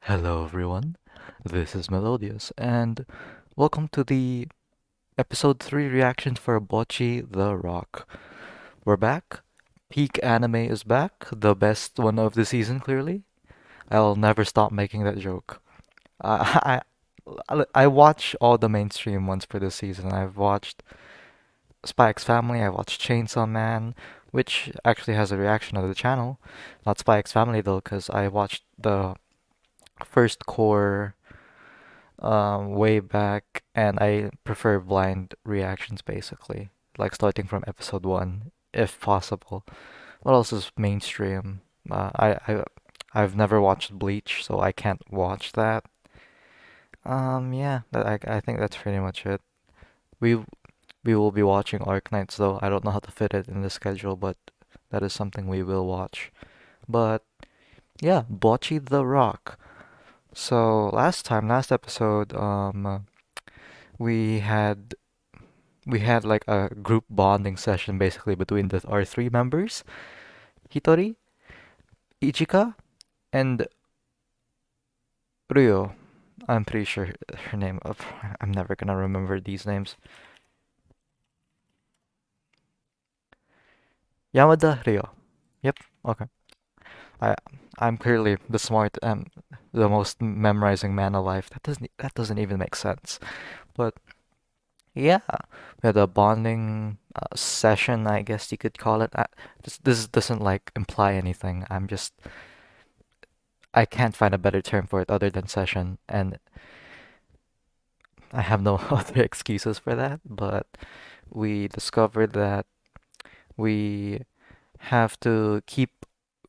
Hello everyone, this is Melodious, and welcome to the episode 3 reaction for Bocchi the Rock. We're back. Peak anime is back, the best one of the season, clearly. I'll never stop making that joke. I watch all the mainstream ones for this season. I've watched Spy X Family, I watched Chainsaw Man, which actually has a reaction on the channel. Not Spy X Family though, because I watched the first core way back, and I prefer blind reactions basically, like starting from episode one, if possible. What else is mainstream? I've never watched Bleach, so I can't watch that. Yeah, I think that's pretty much it. We we will be watching Arc Knights though. I don't know how to fit it in the schedule, but that is something we will watch. But yeah, Bocchi the Rock. So last episode, we had we had like a group bonding session basically between our three members, Hitori, Ichika, and Ryo. I'm pretty sure her name. I'm never gonna remember these names. Yamada Ryo. Yep. Okay. I I'm clearly the most memorizing man alive. That doesn't even make sense. But yeah, we had a bonding session, I guess you could call it. This doesn't like imply anything. I can't find a better term for it other than session, and I have no other excuses for that. But we discovered that we have to keep,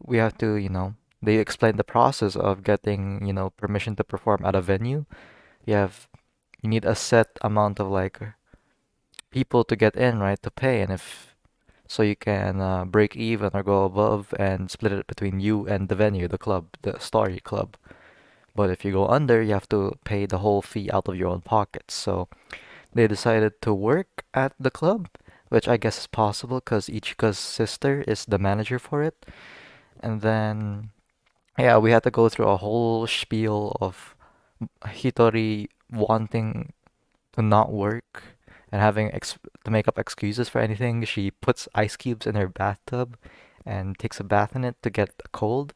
we have to, they explained the process of getting, permission to perform at a venue. You have, you need a set amount of like people to get in, right, to pay, and if so you can break even or go above and split it between you and the venue, the club, the story club. But if you go under, you have to pay the whole fee out of your own pockets. So they decided to work at the club, which I guess is possible because Ichika's sister is the manager for it. And then, yeah, we had to go through a whole spiel of Hitori wanting to not work and having to make up excuses for anything. She puts ice cubes in her bathtub and takes a bath in it to get a cold.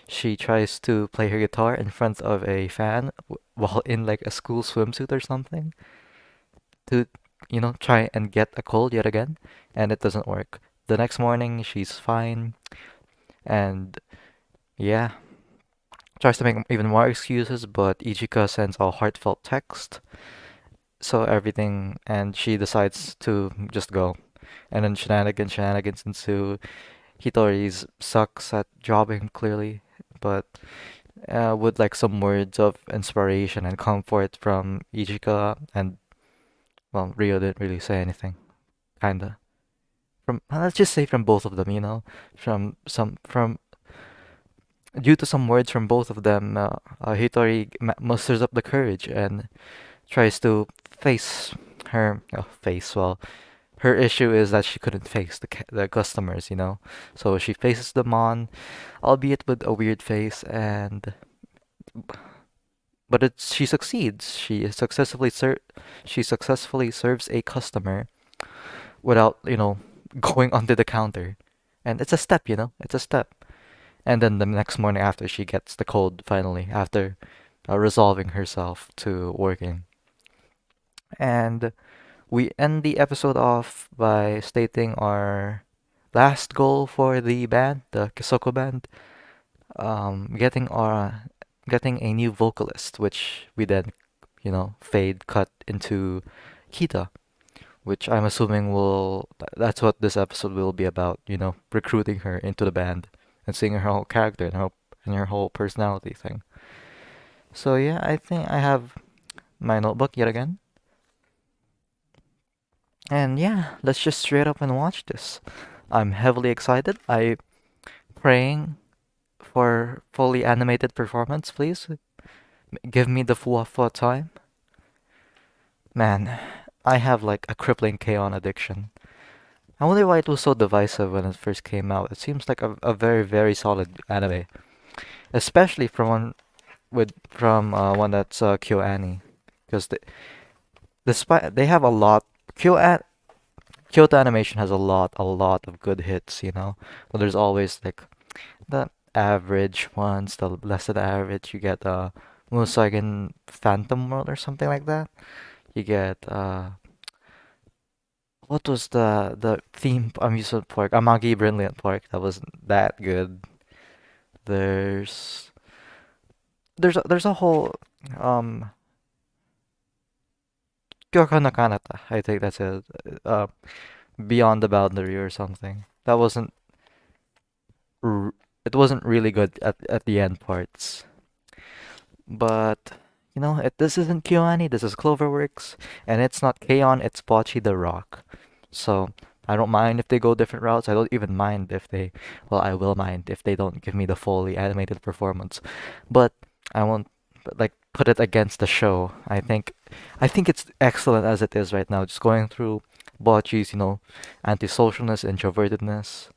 She tries to play her guitar in front of a fan while in like a school swimsuit or something to, try and get a cold yet again, and it doesn't work. The next morning, she's fine, and yeah, tries to make even more excuses, but Ichika sends a heartfelt text, so everything, and she decides to just go. And then shenanigans ensue. Hitori's sucks at jobbing clearly, but with like some words of inspiration and comfort from Ichika, and well, Rio didn't really say anything, kinda. From let's just say from both of them, from due to some words from both of them, Hitori musters up the courage and tries to face well, her issue is that she couldn't face the customers, so she faces them on, albeit with a weird face, and but she succeeds. She successfully serves a customer without, going onto the counter, and it's a step, it's a step. And then the next morning after she gets the cold finally, after resolving herself to working. And we end the episode off by stating our last goal for the band, the Kisoko band, getting a new vocalist, which we then, fade cut into Kita, which I'm assuming that's what this episode will be about, recruiting her into the band and seeing her whole character and her whole personality thing. So yeah, I think I have my notebook yet again. And yeah, let's just straight up and watch this. I'm heavily excited. I praying for fully animated performance, please. Give me the fuwa time. Man, I have like a crippling K-On addiction. I wonder why it was so divisive when it first came out. It seems like a very, very solid anime. Especially from with from one that's KyoAni, because despite they have a lot. Kyoto Animation has a lot of good hits, you know. But there's always like the average ones, the less than average. You get Musagen Phantom World or something like that. You get what was the theme amusement park? Amagi Brilliant Park. That wasn't that good. There's there's a whole um Kyoko no Kanata. I think that's it. Uh, Beyond the Boundary or something. That wasn't r it wasn't really good at the end parts. But you know, this isn't KyoAni, this is Cloverworks, and it's not K-On, it's Bocchi the Rock. So I don't mind if they go different routes. I don't even mind if they, well, I will mind if they don't give me the fully animated performance. But I won't like put it against the show. I think it's excellent as it is right now. Just going through Bocchi's, antisocialness, introvertedness,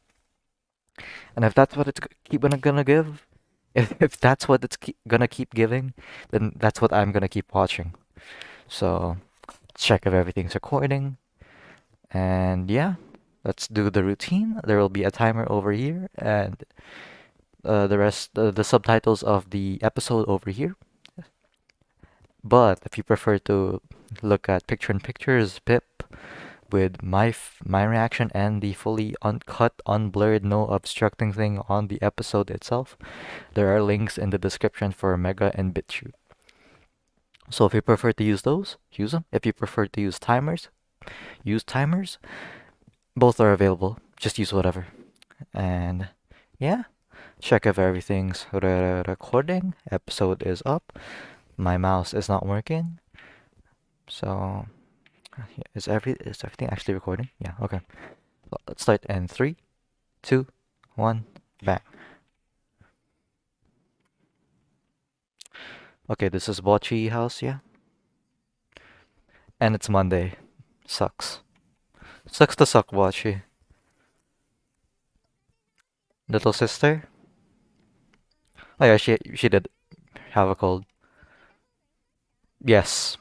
and if that's what it's keep gonna give, if that's what it's gonna keep giving, then that's what I'm gonna keep watching. So check if everything's recording, and yeah, let's do the routine. There will be a timer over here, and the subtitles of the episode over here. But if you prefer to look at picture in pictures, Pip, with my reaction and the fully uncut, unblurred, no obstructing thing on the episode itself, there are links in the description for Mega and BitChute. So if you prefer to use those, use them. If you prefer to use timers, use timers. Both are available. Just use whatever. And yeah, check if everything's recording. Episode is up. My mouse is not working. So is everything actually recording? Yeah, okay. Let's start in 3, 2, 1, bang. Okay, this is Bocchi house, yeah? And it's Monday. Sucks. Sucks to suck, Bocchi. Little sister? Oh yeah, she did have a cold. Yes.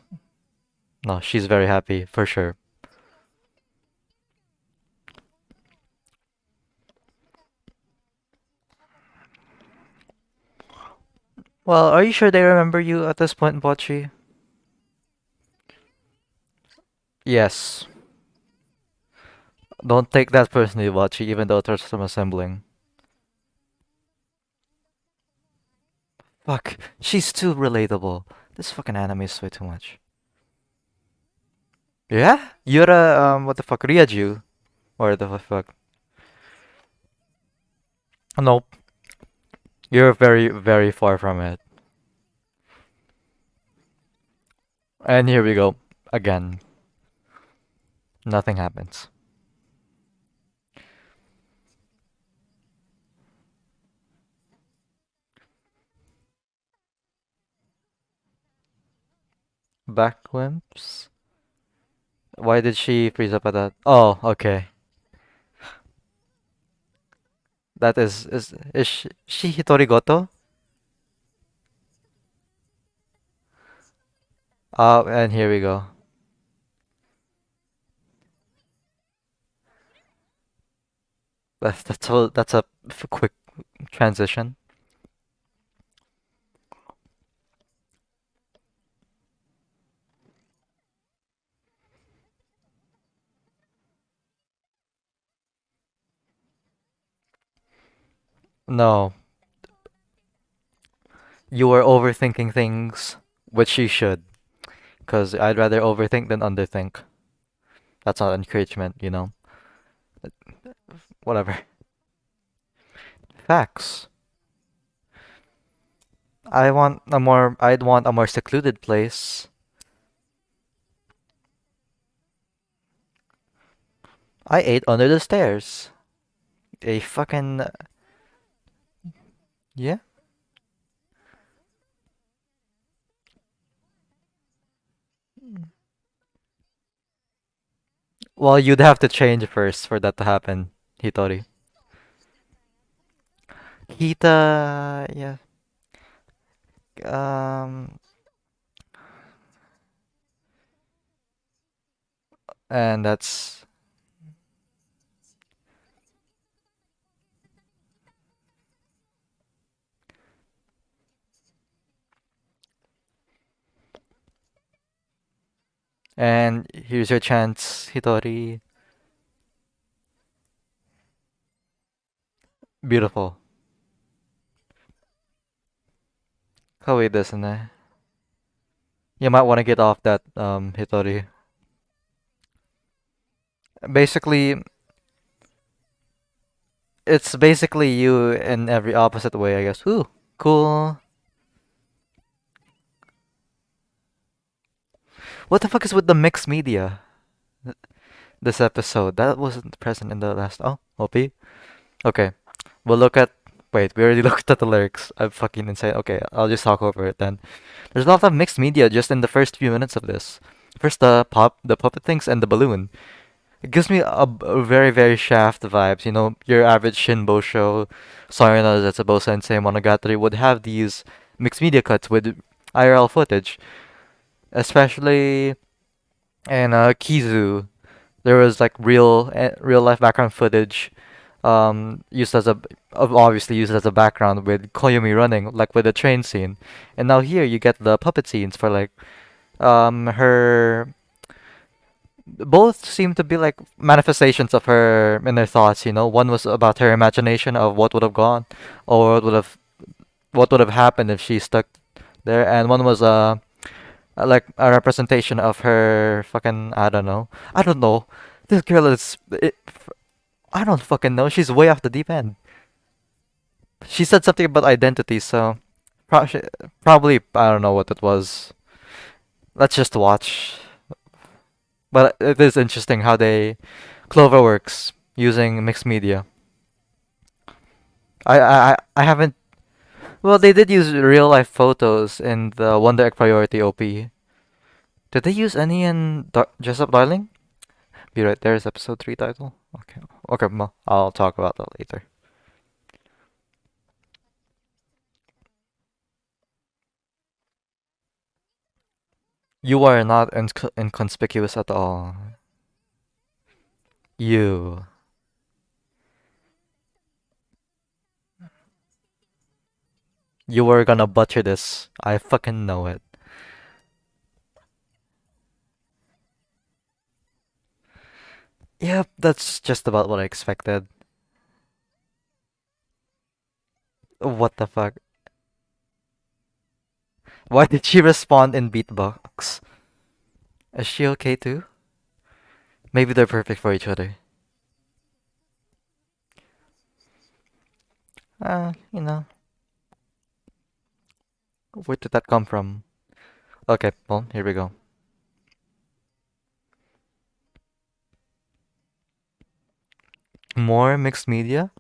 No, she's very happy, for sure. Well, are you sure they remember you at this point, Bocchi? Yes. Don't take that personally, Bocchi, even though there's some assembling. Fuck, she's too relatable. This fucking anime is way too much. Yeah? You're what the fuck, Ryaju? Or the fuck? Nope. You're very, very far from it. And here we go. Again. Nothing happens. Backlimps? Why did she freeze up at that? Oh, okay. That is she Hitori Goto? And here we go. That's a quick transition. No, you are overthinking things, which you should, because I'd rather overthink than underthink. That's not encouragement. Whatever. Facts. I'd want a more secluded place. I ate under the stairs. A fucking, yeah. Well, you'd have to change first for that to happen, Hitori. Kita, yeah. Um, and that's and here's your chance, Hitori. Beautiful. 可愛いですね. You might want to get off that, Hitori. Basically, it's basically you in every opposite way, I guess. Ooh, cool. What the fuck is with the mixed media? This episode that wasn't present in the last. Oh, OP. Okay, we'll look at. Wait, we already looked at the lyrics. I'm fucking insane. Okay, I'll just talk over it then. There's a lot of mixed media just in the first few minutes of this. First, the puppet things, and the balloon. It gives me a very, very Shaft vibes. You know, your average Shinbo show, Sarna Zetsubou Sensei Monogatari would have these mixed media cuts with IRL footage, especially in Kizu. There was like real life background footage, used as a obviously used as a background with Koyumi running, like with the train scene. And now here you get the puppet scenes for like her both seem to be like manifestations of her inner thoughts, you know. One was about her imagination of what would have gone or what would have happened if she stuck there, and one was like a representation of her fucking I don't know. This girl is I don't fucking know. She's way off the deep end. She said something about identity, so probably probably I don't know what it was. Let's just watch. But it is interesting how they Clover works using mixed media. I haven't. Well, they did use real life photos in the Wonder Egg Priority OP. Did they use any in Dress Up Darling? Be right there is episode 3 title. Okay. Okay, well, I'll talk about that later. You are not inconspicuous at all. You. You were gonna butcher this. I fucking know it. Yep, that's just about what I expected. What the fuck? Why did she respond in beatbox? Is she okay too? Maybe they're perfect for each other. You know, where did that come from? Okay, well, here we go. More mixed media?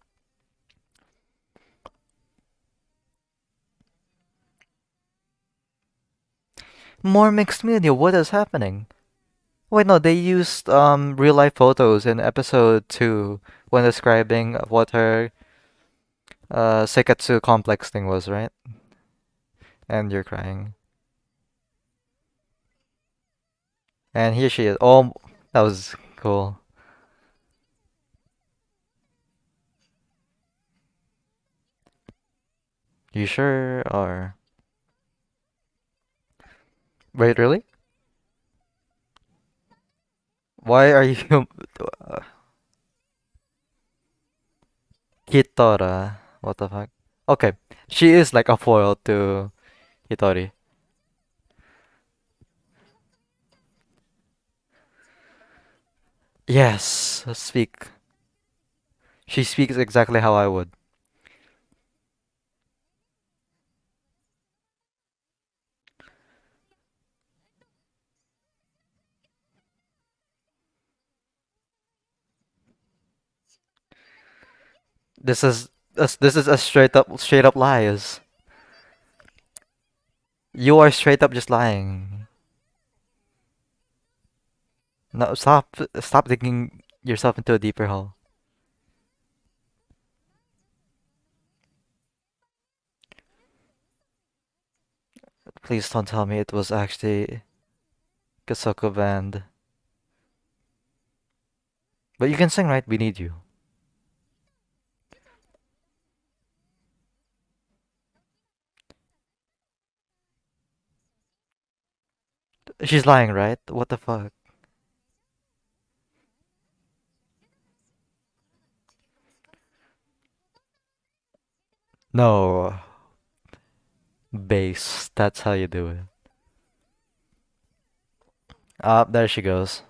More mixed media, what is happening? Wait, no, they used real life photos in episode 2 when describing what her Sekatsu complex thing was, right? And you're crying. And here she is. Oh, that was cool. You sure? Or wait, really? Why are you Kitora? What the fuck? Okay, she is like a foil to Hitori. Yes, speak. She speaks exactly how I would. This is a straight up lies. You are straight up just lying. No, stop digging yourself into a deeper hole. Please don't tell me it was actually Kasoko Band. But you can sing, right? We need you. She's lying, right? What the fuck? No. Bass. That's how you do it. Ah, there she goes.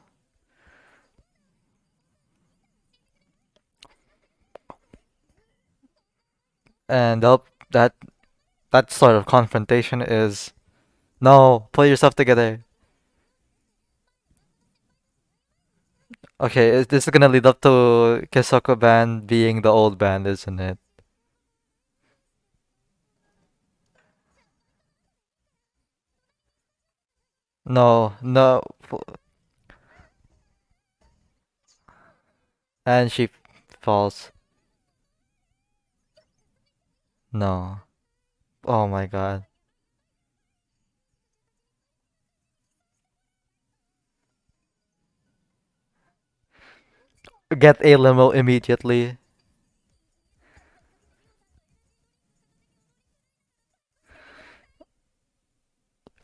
And that that sort of confrontation is no, pull yourself together. Okay, this is gonna lead up to Kesoko band being the old band, isn't it? No, no, and she falls. No. Oh my god. Get a limo immediately.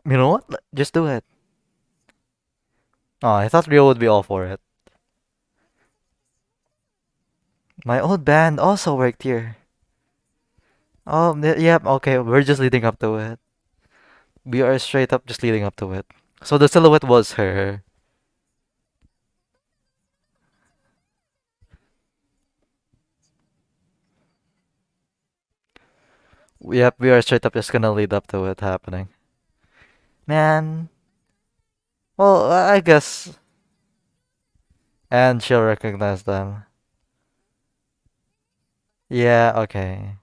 You know what? Just do it. Oh, I thought Rio would be all for it. My old band also worked here. Oh, yep, okay, we're just leading up to it. We are straight up just leading up to it. So the silhouette was her. Yep, we are straight up just gonna lead up to it happening. Man, well, I guess. And she'll recognize them. Yeah, okay.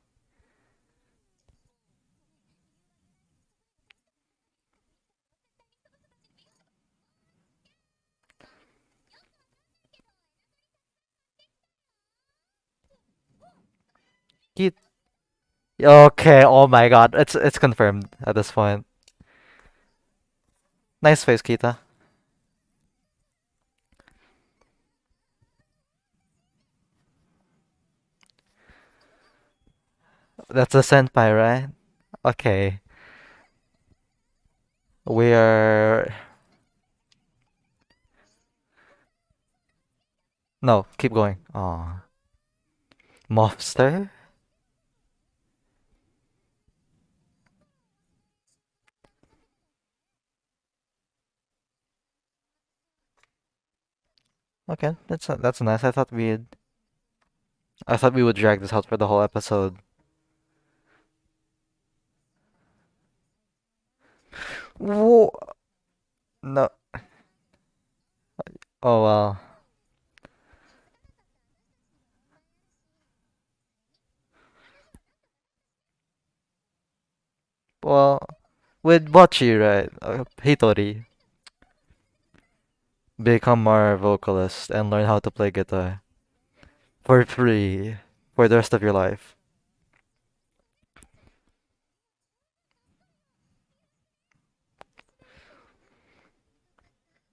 Ki- Okay, oh my god, it's confirmed at this point. Nice face, Kita. That's a senpai, right? Okay. We're no, keep going. Oh, Mobster? Okay, that's nice. I thought we would drag this out for the whole episode. Whoa, no. Oh well. Well, with Bocchi, right? Hitori, become our vocalist and learn how to play guitar for free for the rest of your life.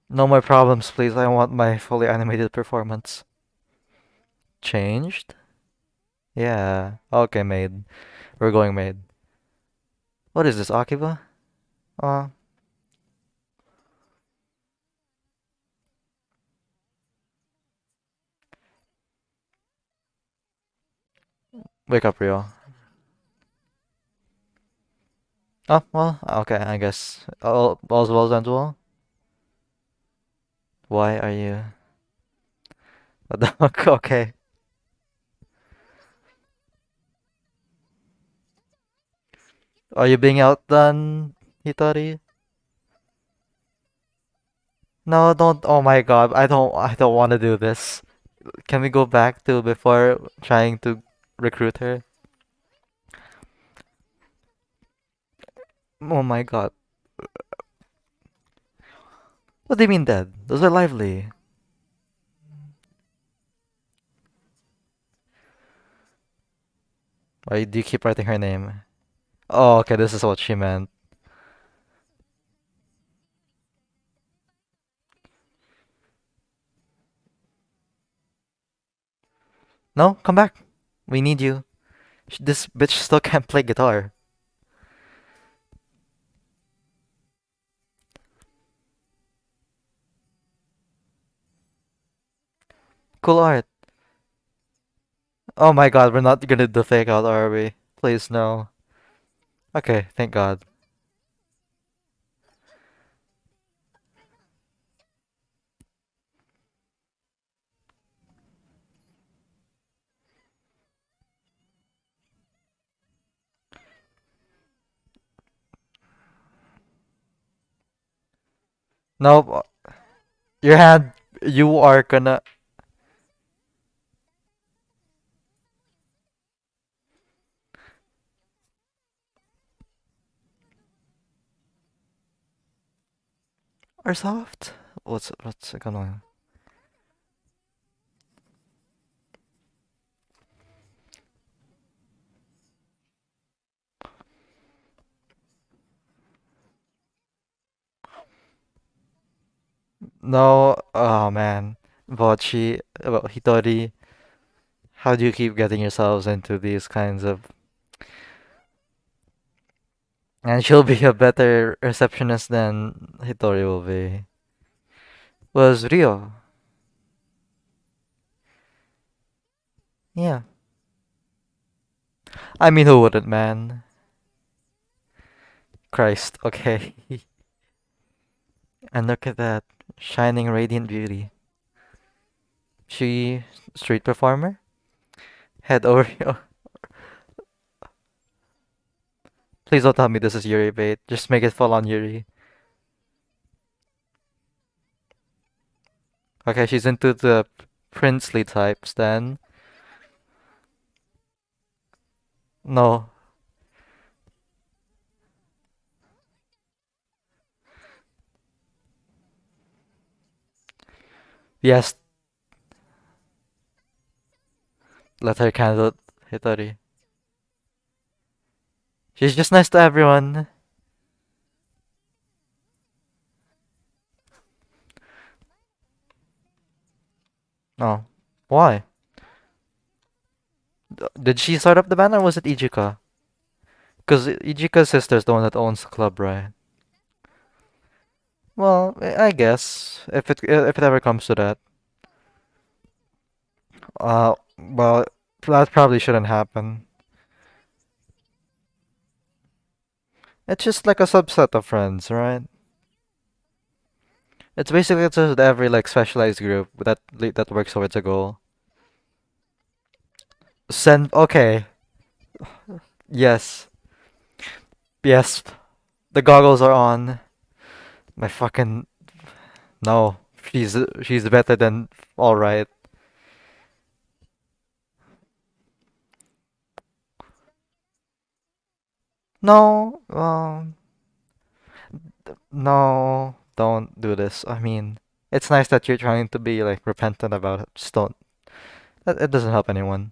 No more problems, please. I want my fully animated performance. Changed? Yeah. Okay, maid. We're going maid. What is this, Akiba? Uh, wake up, Rio. Oh, well, okay, I guess. All's well and well. Why are you a dog? Okay. Are you being outdone, Hitori? No, don't. Oh my God, I don't want to do this. Can we go back to before trying to recruit her? Oh my God. What do you mean dead? Those are lively. Why do you keep writing her name? Oh, okay, this is what she meant. No, come back. We need you. This bitch still can't play guitar. Cool art. Oh my god, we're not gonna do fake out, are we? Please, no. Okay, thank god. No, your hand, you are gonna. Are soft? What's going on? No, oh man. Bocchi, well, Hitori, how do you keep getting yourselves into these kinds of. And she'll be a better receptionist than Hitori will be. Was Rio. Yeah. I mean, who wouldn't, man? Christ, okay. And look at that. Shining radiant beauty. She street performer? Head over. Please don't tell me this is Yuri bait. Just make it fall on Yuri. Okay, she's into the princely types then. No. Yes, let her candle Hitori. She's just nice to everyone. Oh. Why? Did she start up the band or was it Ichika? Because Ichika's sister's the one that owns the club, right? Well, I guess if it ever comes to that. Well, that probably shouldn't happen. It's just like a subset of friends, right? It's basically just every like specialized group that works towards a goal. Send okay. Yes. Yes. The goggles are on. My fucking no. She's better than all right. No. No. Don't do this. I mean, it's nice that you're trying to be like repentant about it. Just don't. It doesn't help anyone.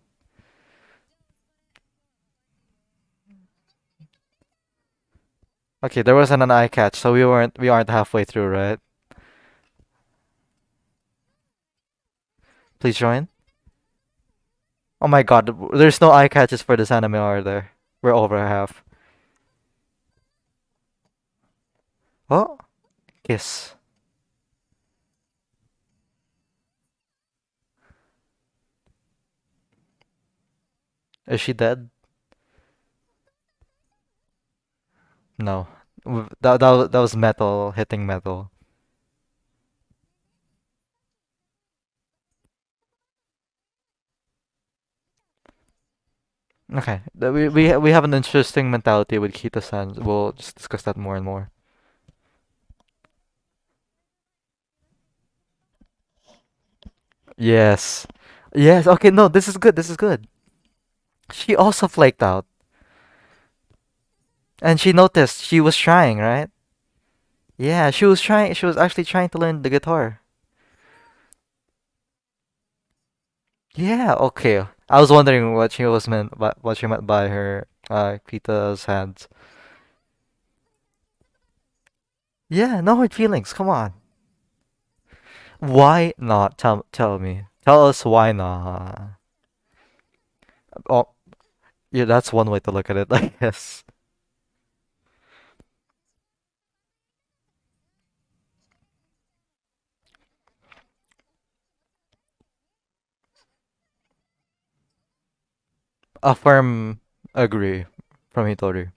Okay, there wasn't an eye catch, so we aren't halfway through, right? Please join. Oh my god, there's no eye catches for this anime, are there? We're over half. Oh, kiss. Is she dead? No. That was metal hitting metal. Okay, we have an interesting mentality with Kita-san. We'll just discuss that more and more. Yes. Yes, okay, no, this is good. This is good. She also flaked out. And she noticed she was trying, right? Yeah, she was trying. She was actually trying to learn the guitar. Yeah, okay. I was wondering what she meant by her Pita's hands. Yeah, no hard feelings. Come on. Why not? Tell me. Tell us why not. Oh, yeah, that's one way to look at it, I guess. A firm agree from Hitori.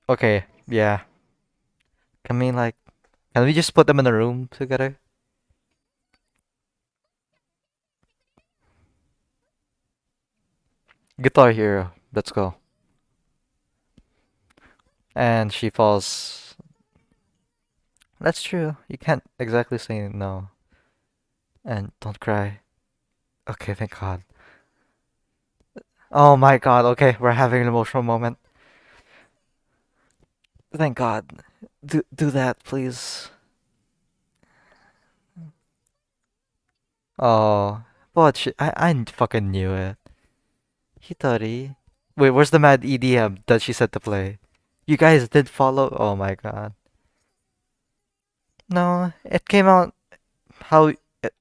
Okay, yeah. Can we like, can we just put them in a room together? Guitar Hero, let's go. And she falls. That's true. You can't exactly say no. And don't cry. Okay, thank God. Oh my God. Okay, we're having an emotional moment. Thank God. Do that, please. Oh, but I fucking knew it. Hitori. Wait, where's the mad EDM that she said to play? You guys did follow? Oh my God. No, it came out how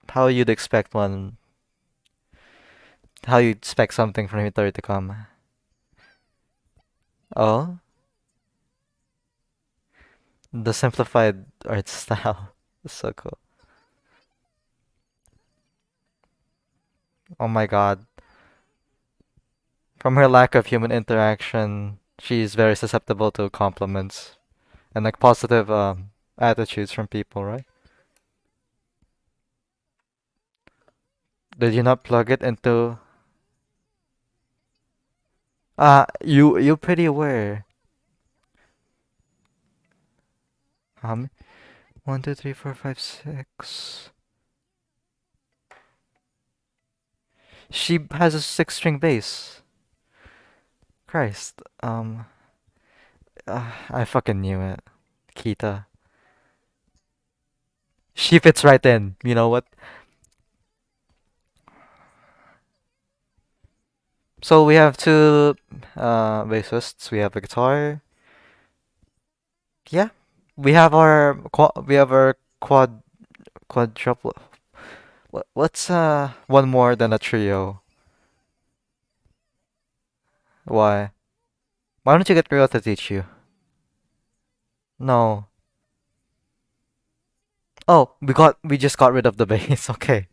how you'd expect one, how you'd expect something from Hitori to come. Oh, the simplified art style. So cool. Oh my God. From her lack of human interaction, she's very susceptible to compliments and like positive attitudes from people, right? Did you not plug it into you pretty aware. Um 1, 2, 3, 4, 5, 6. She has a 6 string bass. Christ. I fucking knew it. Kita. She fits right in. You know what? So we have two bassists. We have a guitar. Yeah. We have our quadruple. What's one more than a trio? Why? Why don't you get Rio to teach you? No. Oh, we just got rid of the bass. Okay.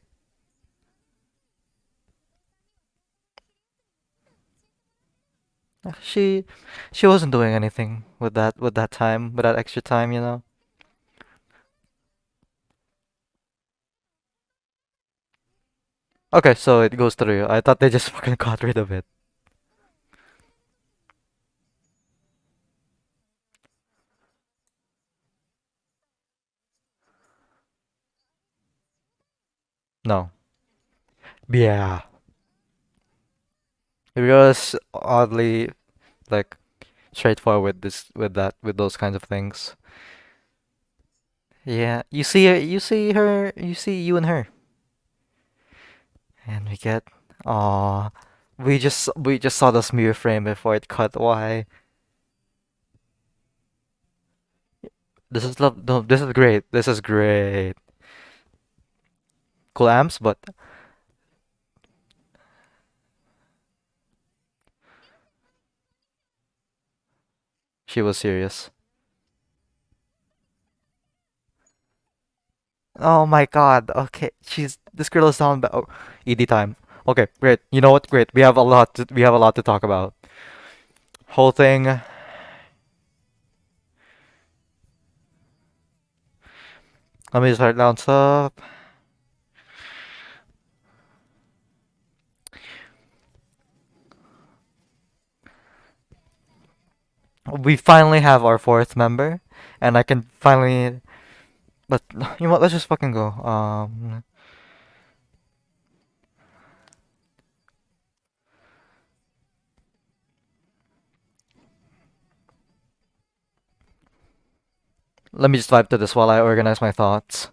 She she wasn't doing anything with that time, with that extra time, you know. Okay, so it goes through. I thought they just fucking got rid of it. No. Yeah. It was oddly like straightforward with those kinds of things. Yeah, you see you and her, and we get. Aw, we just saw the smear frame before it cut. Why? This is love. No, this is great. This is great. Cool amps, but she was serious. Oh my God. Okay, she's this girl is down. Oh, ED time. Okay, great. You know what? Great. We have a lot to talk about. Whole thing. Let me just write down stuff. We finally have our fourth member, and I can finally. But you know what? Let's just fucking go. Let me just vibe to this while I organize my thoughts.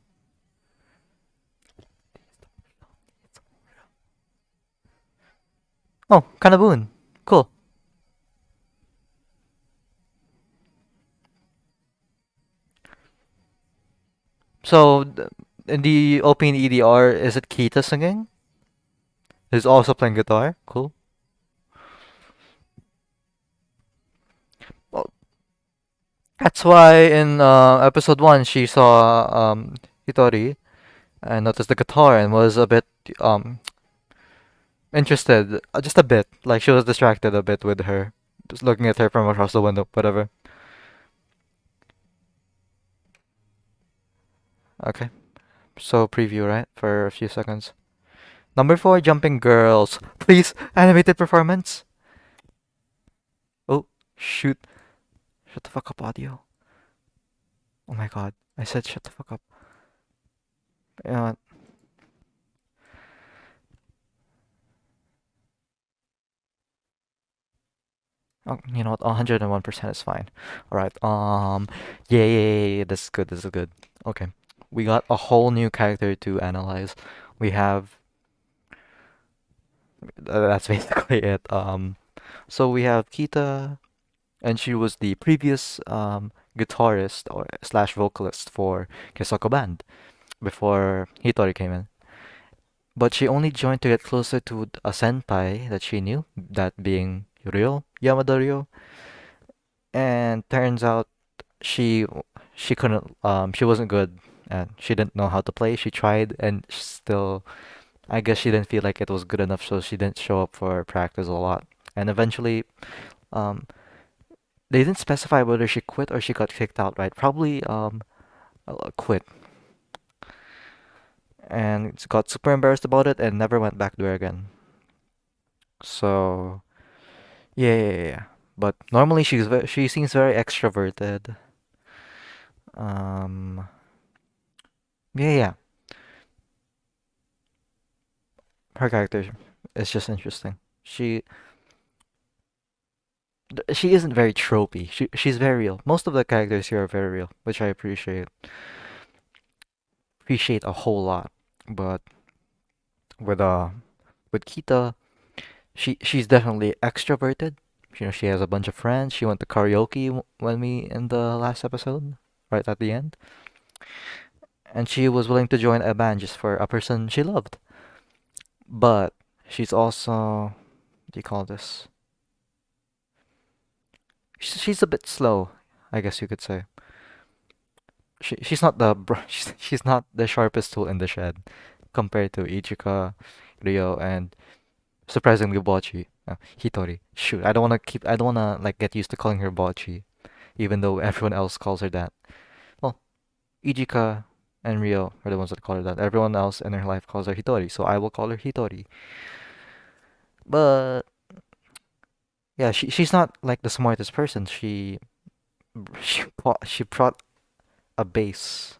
Oh, Kanaboon. Cool. So in the opening EDR, is it Kita singing? He's also playing guitar. Cool. Well, that's why in episode one she saw Hitori and noticed the guitar and was a bit um interested, just a bit. Like she was distracted a bit with her, just looking at her from across the window, whatever. Okay, so preview right for a few seconds. Number four, Jumping Girls. Please, animated performance. Oh, shoot. Shut the fuck up, audio. Oh my god. I said shut the fuck up. You know what? Oh, you know what? 101% is fine. Alright, yeah, yeah, yeah, yeah, this is good, this is good. Okay. We got a whole new character to analyze. We have, that's basically it. So we have Kita, and she was the previous guitarist or slash vocalist for Kesako Band before Hitori came in. But she only joined to get closer to a senpai that she knew, that being Ryo, Yamada Ryo. And turns out she she couldn't she wasn't good and she didn't know how to play. She tried and still I guess she didn't feel like it was good enough, so she didn't show up for practice a lot. And eventually um they didn't specify whether she quit or she got kicked out, right? Probably quit and got super embarrassed about it and never went back there again. So yeah, yeah, yeah, yeah. But normally she seems very extroverted. Um, yeah, yeah. Her character is just interesting. She isn't very tropey. She's very real. Most of the characters here are very real, which I appreciate a whole lot. But with uh with Kita, she's definitely extroverted. You know, she has a bunch of friends. She went to karaoke when we in the last episode, right at the end, and she was willing to join a band just for a person she loved. But she's also, what do you call this? She's a bit slow, I guess you could say. She's not she's not the sharpest tool in the shed compared to Ichika, Ryo, and surprisingly Bocchi. Hitori. Shoot, I don't wanna like get used to calling her Bocchi, even though everyone else calls her that. Well, Ichika and Ryo are the ones that call her that. Everyone else in her life calls her Hitori, so I will call her Hitori. But yeah, she's not like the smartest person. She brought a bass,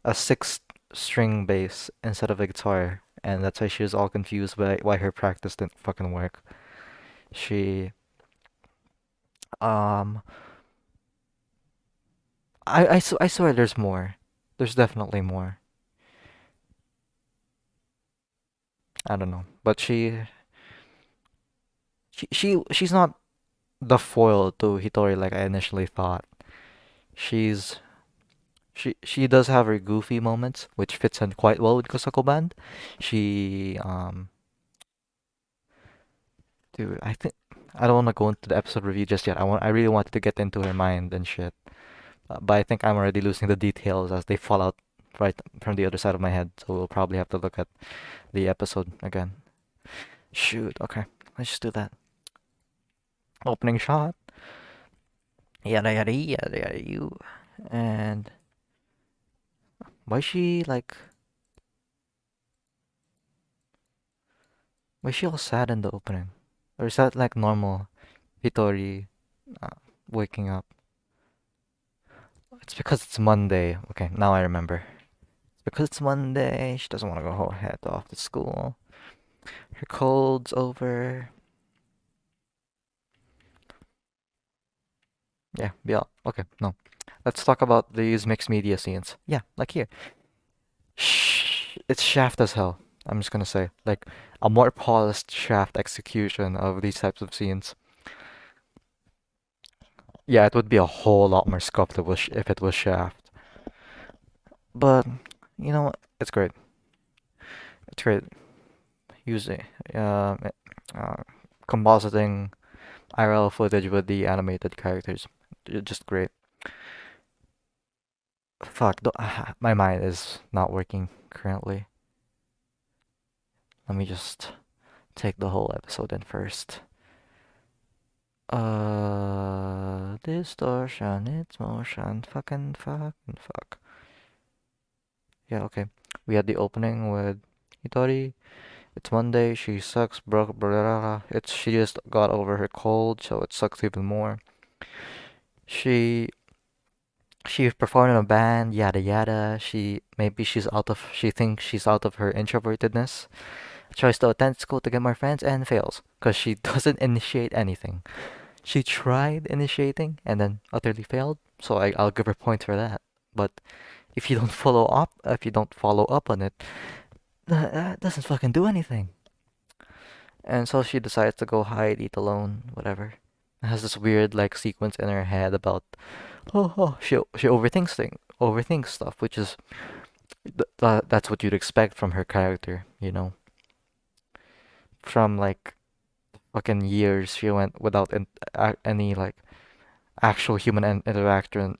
a sixth string bass instead of a guitar, and that's why she was all confused by why her practice didn't fucking work. She, um, I swear there's more. There's definitely more. I don't know, but she's not the foil to Hitori like I initially thought. She's she does have her goofy moments, which fits in quite well with Kosako Band. She dude, I think I don't want to go into the episode review just yet. I really wanted to get into her mind and shit. But I think I'm already losing the details as they fall out right from the other side of my head. So we'll probably have to look at the episode again. Shoot, okay. Let's just do that. Opening shot. Yada yada yada yada you. And why why is she all sad in the opening? Or is that like normal Hitori uh, waking up? It's because it's Monday. Okay, now I remember. It's because it's Monday. She doesn't want to go head off to school. Her cold's over. Yeah, yeah. Okay, no. Let's talk about these mixed media scenes. Yeah, like here. It's shaft as hell. I'm just gonna say, like, a more polished shaft execution of these types of scenes. Yeah, it would be a whole lot more sculpted if it was shaft. But you know what? It's great. It's great. Using uh, compositing IRL footage with the animated characters. Just great. Fuck, my mind is not working currently. Let me just take the whole episode in first. Distortion, it's motion, fuck. Yeah, okay. We had the opening with Hitori. It's Monday, she sucks, bro, blah. She just got over her cold, so it sucks even more. She she performed in a band, yada yada. She thinks she's out of her introvertedness. Tries to attend school to get more friends and fails because she doesn't initiate anything. She tried initiating and then utterly failed, so I'll give her points for that. But if you don't follow up on it, that doesn't fucking do anything. And so she decides to go hide, eat alone, whatever. It has this weird like sequence in her head about she overthinks stuff, which is that's what you'd expect from her character, from like fucking years she went without any like actual human interaction,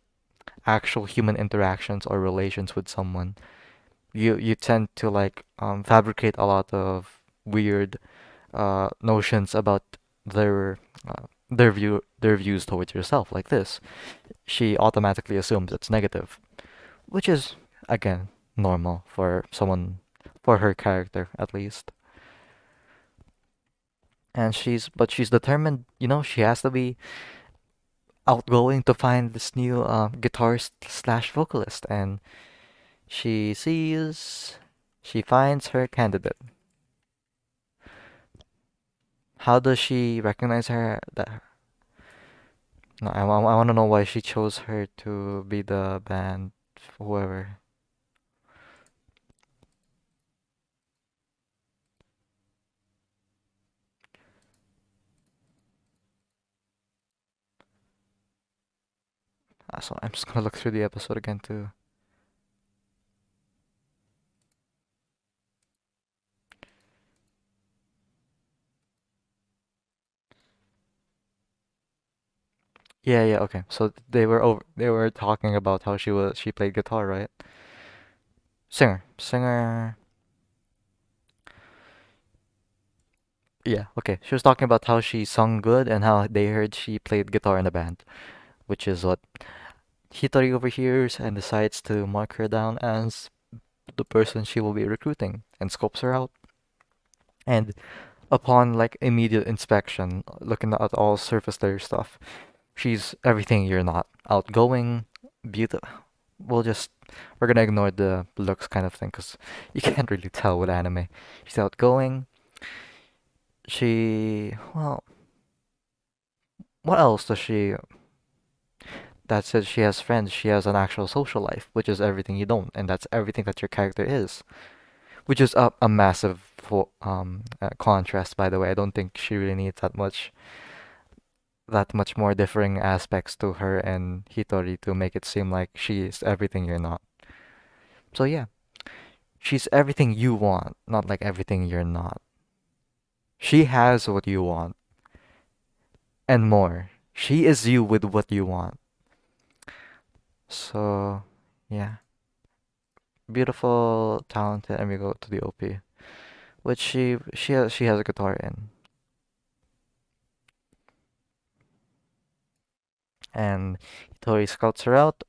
actual human interactions or relations with someone. You tend to like fabricate a lot of weird notions about their views towards yourself like this. She automatically assumes it's negative, which is again normal for someone for her character at least. And she's determined, she has to be outgoing to find this new guitarist slash vocalist, and she sees she finds her candidate. How does she recognize her? That no, I want to know why she chose her to be the band, whoever. So I'm just gonna look through the episode again too. Yeah, yeah, okay. So they were talking about how she played guitar, right? Singer. Yeah, okay. She was talking about how she sung good and how they heard she played guitar in the band, which is what Hitori overhears and decides to mark her down as the person she will be recruiting and scopes her out. And upon like immediate inspection, looking at all surface layer stuff, she's everything you're not. Outgoing, beautiful. We're gonna ignore the looks kind of thing because you can't really tell with anime. She's outgoing. Well, what else does she? That's it. She has friends. She has an actual social life, which is everything you don't, and that's everything that your character is. Which is a massive contrast, by the way. I don't think she really needs that much more differing aspects to her and Hitori to make it seem like she's everything you're not. So yeah, she's everything you want, not like everything you're not. She has what you want and more. She is you with what you want. So yeah, beautiful, talented, and we go to the OP, which she has a guitar in, and Hitori scouts her out,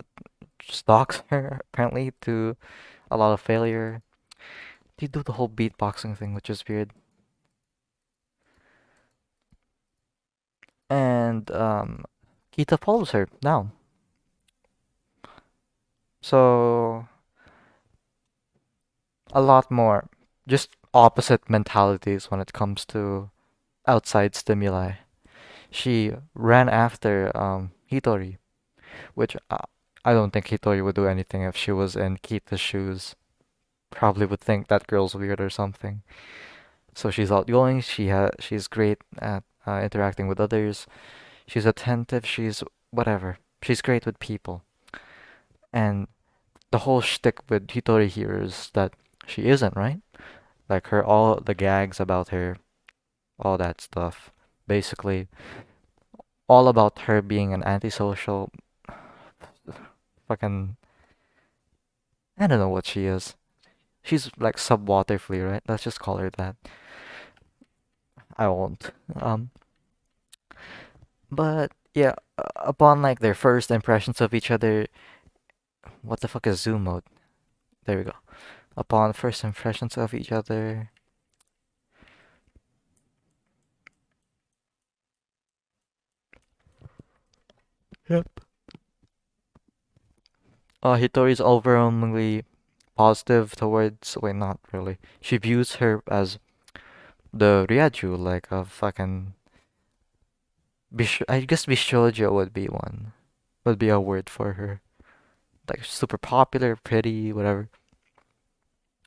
stalks her apparently to a lot of failure. They do the whole beatboxing thing, which is weird. And Kita follows her now. So a lot more just opposite mentalities when it comes to outside stimuli. She ran after Hitori, which I don't think Hitori would do anything if she was in Kita's shoes. Probably would think that girl's weird or something. So she's outgoing. She's great at interacting with others. She's attentive. She's whatever. She's great with people. And the whole shtick with Hitori here is that she isn't, right? Like her, all the gags about her, all that stuff. Basically, all about her being an antisocial fucking, I don't know what she is. She's like sub-water flea, right? Let's just call her that. I won't. But yeah, upon like their first impressions of each other, what the fuck is zoom mode? There we go. Upon first impressions of each other, yep. Hitori's overwhelmingly positive towards. Wait, not really. She views her as the Ryaju, like a fucking. I guess Bishoujo would be one. Would be a word for her. Like super popular, pretty, whatever.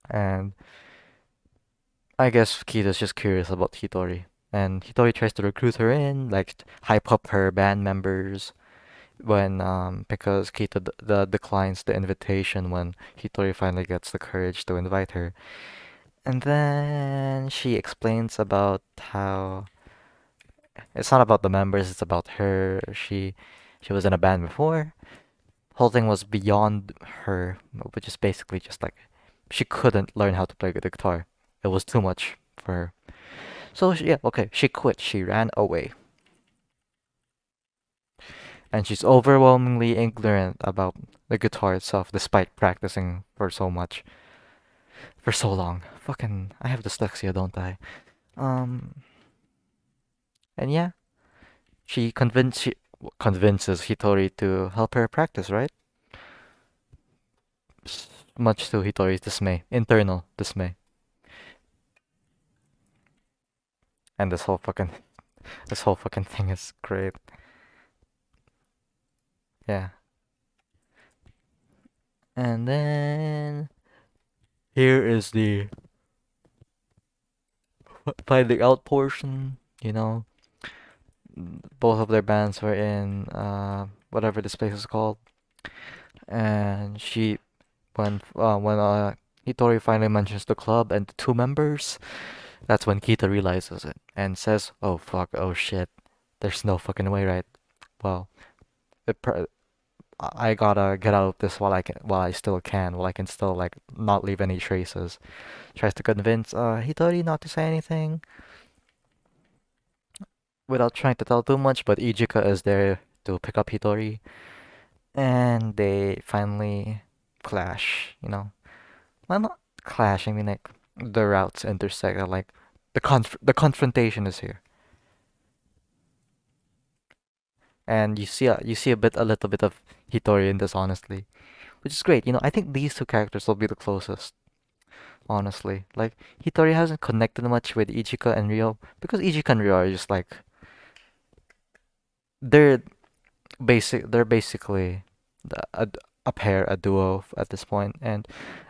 And I guess Kita's just curious about Hitori. And Hitori tries to recruit her in, like hype up her band members when because Kita declines the invitation when Hitori finally gets the courage to invite her. And then she explains about how it's not about the members, it's about her. She was in a band before. Whole thing was beyond her, which is basically just like she couldn't learn how to play the guitar. It was too much for her. So yeah, okay, she quit. She ran away. And she's overwhelmingly ignorant about the guitar itself despite practicing for so much, for so long. Fucking, I have dyslexia, don't I? Um, and yeah, she convinces Hitori to help her practice, right? Much to Hitori's dismay, internal dismay. And this whole fucking thing is great. Yeah. And then here is the finding out portion, you know. Both of their bands were in whatever this place is called. And when Hitori finally mentions the club and the two members, that's when Kita realizes it and says, "Oh fuck, oh shit, there's no fucking way, right? Well, it pr I gotta get out of this while I still can, while I can still like not leave any traces." Tries to convince Hitori not to say anything without trying to tell too much, but Ichika is there to pick up Hitori, and they finally clash, you know. Well, not clash, I mean like the routes intersect, like the confrontation is here. And you see a little bit of Hitori in this honestly, which is great. You know, I think these two characters will be the closest, honestly. Like Hitori hasn't connected much with Ichika and Ryo because Ichika and Ryo are just like they're they're basically a pair, a duo at this point, and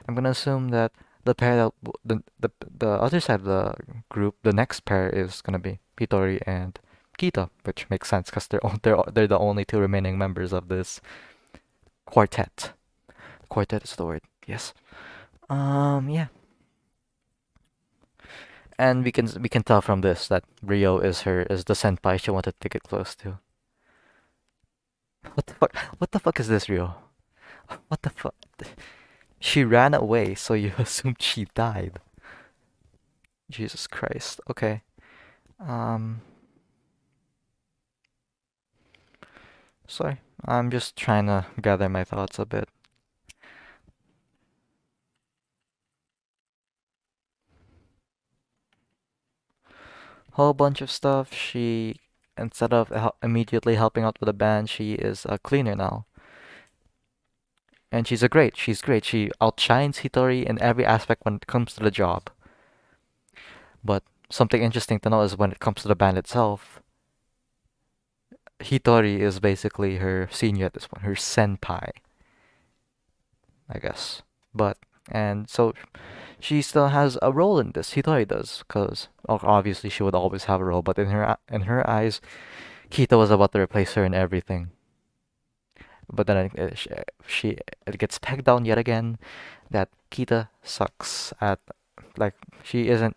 I'm gonna assume that the pair that the other side of the group, the next pair is gonna be Hitori and Kita, which makes sense because they're the only two remaining members of this quartet. Quartet is the word. Yes. Yeah, and we can tell from this that Rio is the senpai she wanted to get close to. What the fuck? What the fuck is this, Rio? What the fuck? She ran away, so you assumed she died. Jesus Christ. Okay. Um, sorry. I'm just trying to gather my thoughts a bit. Whole bunch of stuff. She, instead of immediately helping out with the band, she is a cleaner now. And she's great. She outshines Hitori in every aspect when it comes to the job. But something interesting to know is when it comes to the band itself, Hitori is basically her senior at this point, her senpai, I guess. But and so she still has a role in this. Hitori does, because obviously she would always have a role. But in her eyes, Kita was about to replace her in everything. But then she it gets pegged down yet again that Kita sucks at, like, she isn't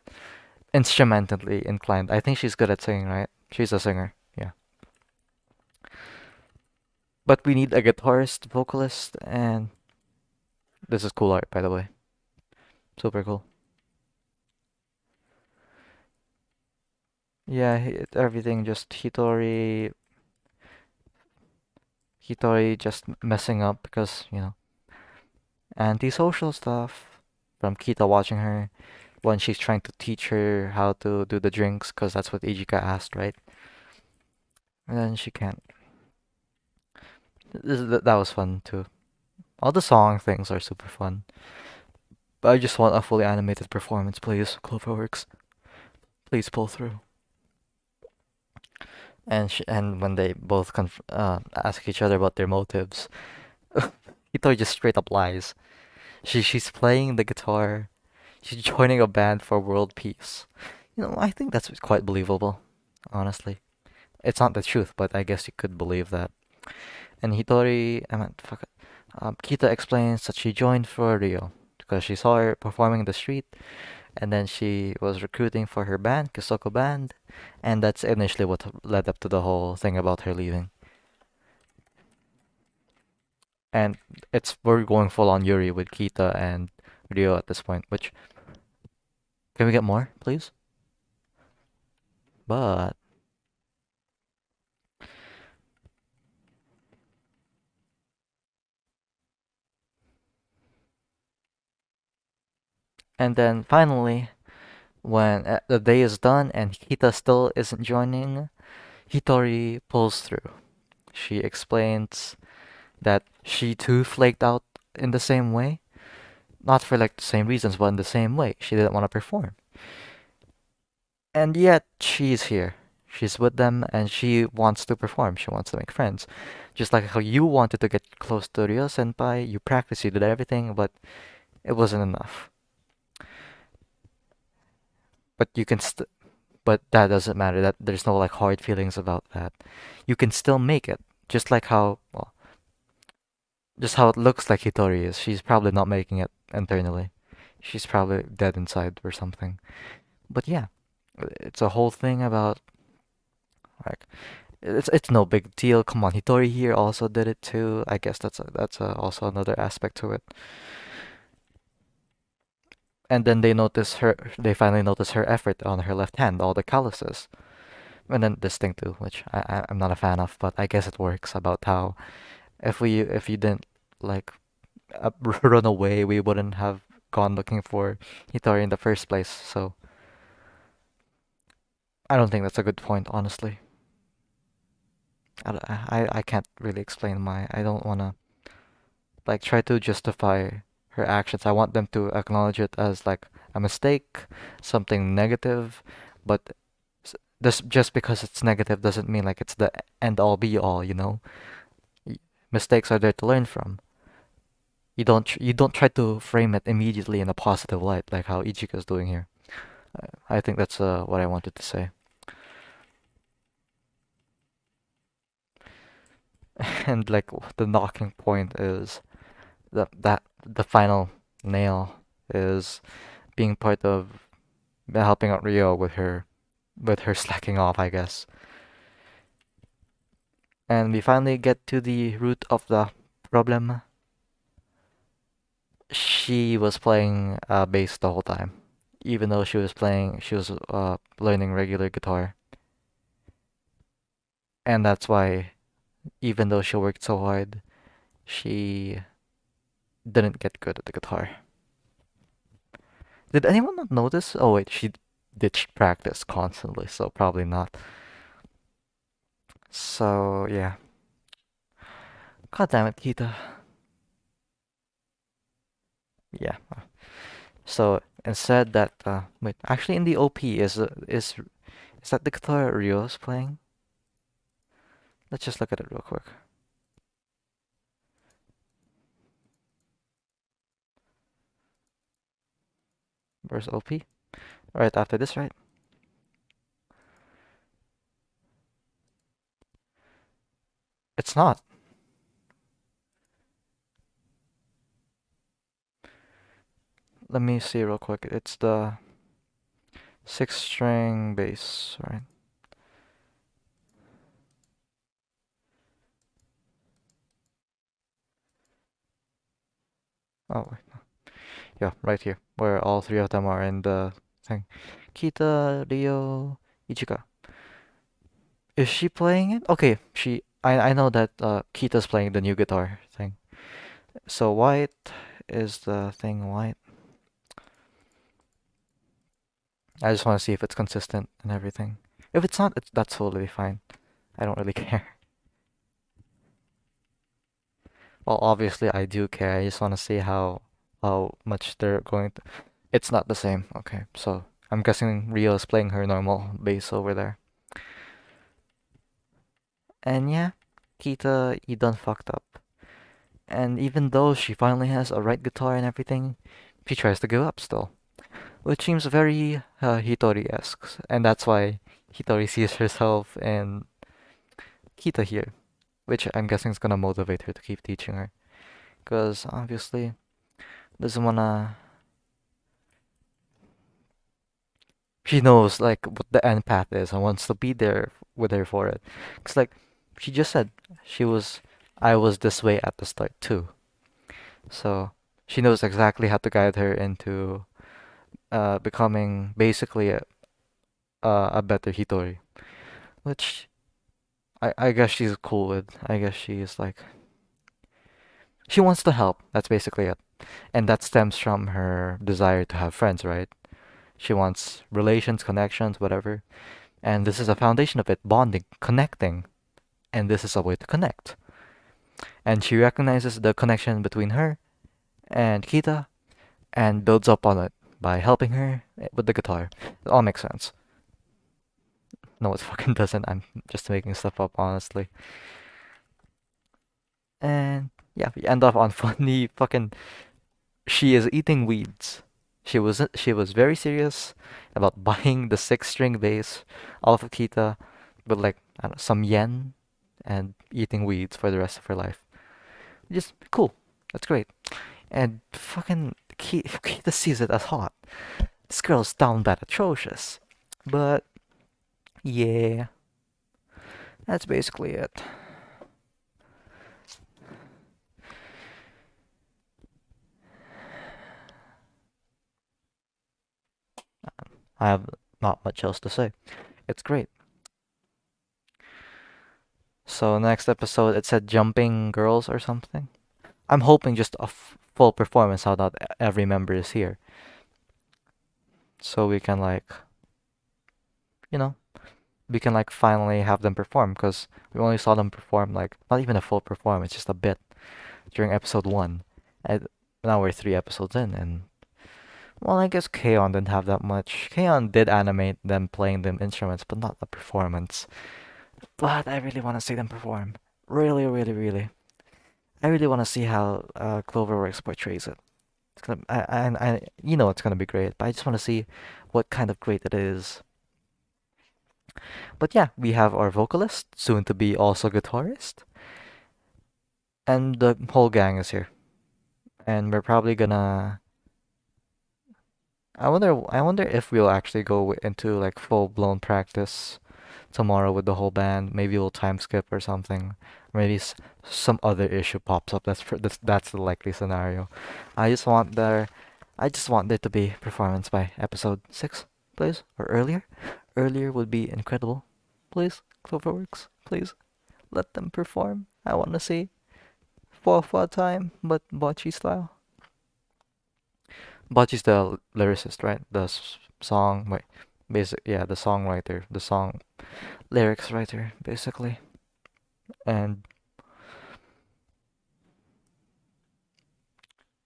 instrumentally inclined. I think she's good at singing, right? She's a singer, yeah. But we need a guitarist, vocalist, and this is cool art, by the way. Super cool. Yeah, everything just Hitori just messing up because, antisocial stuff from Kita watching her when she's trying to teach her how to do the drinks because that's what Ijika asked, right? And then she can't. That was fun too. All the song things are super fun. But I just want a fully animated performance, please. Cloverworks, please pull through. And when they both ask each other about their motives, Hitori just straight up lies. She's playing the guitar. She's joining a band for world peace. I think that's quite believable, honestly. It's not the truth, but I guess you could believe that. And fuck it. Kita explains that she joined for Rio because she saw her performing in the street, and then she was recruiting for her band, Kisoko Band, and that's initially what led up to the whole thing about her leaving. And we're going full on Yuri with Kita and Rio at this point, which, can we get more, please? But and then finally, when the day is done and Kita still isn't joining, Hitori pulls through. She explains that she too flaked out in the same way, not for like the same reasons, but in the same way. She didn't want to perform. And yet she's here. She's with them and she wants to perform. She wants to make friends. Just like how you wanted to get close to Ryo Senpai, you practiced, you did everything, but it wasn't enough. But you can st but that doesn't matter. That there's no like hard feelings about that. You can still make it. Just like how, well, just how it looks like Hitori is. She's probably not making it internally. She's probably dead inside or something. But yeah, it's a whole thing about, like, it's no big deal. Come on, Hitori here also did it too. I guess also another aspect to it. And then they finally notice her effort on her left hand, all the calluses. And then this thing too, which I'm not a fan of, but I guess it works about how if you didn't, like, run away, we wouldn't have gone looking for Hitori in the first place. So I don't think that's a good point, honestly. I can't really explain my. I don't wanna, like, try to justify her actions. I want them to acknowledge it as like a mistake, something negative, but this just because it's negative doesn't mean like it's the end all be all. Mistakes are there to learn from. You don't try to frame it immediately in a positive light like how Ichika's doing here. I think that's what I wanted to say. And like the knocking point is that the final nail is being part of helping out Rio with her slacking off, I guess. And we finally get to the root of the problem. She was playing bass the whole time, even though she was learning regular guitar, and that's why, even though she worked so hard, she didn't get good at the guitar. Did anyone not notice? Oh wait, she ditched practice constantly, so probably not. So yeah, god damn it, Kita. Yeah. So instead that wait, actually in the OP is that the guitar Ryo's playing? Let's just look at it real quick. Where's OP? Right after this, right? It's not. let me see real quick. It's the six string bass, right? Oh, wait. Yeah, right here, where all three of them are in the thing. Kita, Rio, Ichika. Is she playing it? Okay, I know that Kita's playing the new guitar thing. So white is the thing white. I just want to see if it's consistent and everything. If it's not, that's totally fine. I don't really care. Well, obviously I do care. I just want to see how much they're going to. It's not the same. Okay, so I'm guessing Rio is playing her normal bass over there. And yeah, Kita, you done fucked up. And even though she finally has a right guitar and everything, she tries to give up still, which seems very Hitori-esque. And that's why Hitori sees herself in Kita here, which I'm guessing is gonna motivate her to keep teaching her. Because obviously, doesn't wanna. She knows like what the end path is and wants to be there with her for it. Cause like she just said, she was, I was this way at the start too. So she knows exactly how to guide her into becoming basically a better Hitori, which I guess she's cool with. I guess she's like she wants to help. That's basically it, and that stems from her desire to have friends, right? She wants relations, connections, whatever, and this is a foundation of it: bonding, connecting, and this is a way to connect. And she recognizes the connection between her and Kita and builds up on it by helping her with the guitar. It all makes sense. No, it fucking doesn't. I'm just making stuff up, honestly. And yeah, we end off on funny fucking. She is eating weeds. She was very serious about buying the six-string bass off of Kita with like I don't know, some yen and eating weeds for the rest of her life. Just cool. That's great. And fucking Kita sees it as hot. This girl's down bad atrocious. But yeah, that's basically it. I have not much else to say. It's great. So next episode, it said jumping girls or something. I'm hoping just a full performance, how not every member is here, so we can like, you know, we can like finally have them perform because we only saw them perform like not even a full performance, just a bit during episode one, and now we're three episodes in, and well, I guess K-On didn't have that much. K-On did animate them playing them instruments, but not the performance. But I really want to see them perform. Really, really, really. I really want to see how Cloverworks portrays it. It's gonna, you know, it's gonna be great. But I just want to see what kind of great it is. But yeah, we have our vocalist, soon to be also guitarist, and the whole gang is here. And we're probably gonna. I wonder if we'll actually go into like full blown practice tomorrow with the whole band. Maybe we'll time skip or something. Maybe some other issue pops up. That's the likely scenario. I just want there, I just want there to be performance by episode 6, please, or earlier. Earlier would be incredible. Please, Cloverworks, please let them perform. I want to see Fuwa time, but Bocchi style. Bocchi's the lyricist, right? The song, wait, basic, yeah, the songwriter, the song lyrics writer, basically. And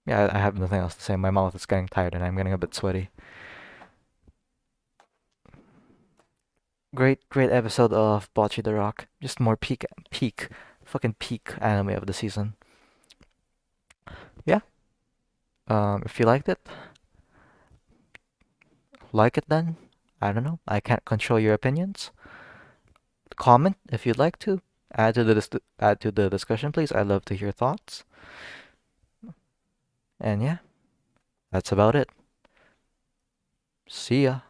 yeah, I have nothing else to say. My mouth is getting tired and I'm getting a bit sweaty. Great, great episode of Bocce the Rock. Just more fucking peak anime of the season. Yeah. If you liked it, like it then. I don't know. I can't control your opinions. Comment if you'd like to. Add to the discussion, please. I'd love to hear thoughts. And yeah, That's about it. See ya.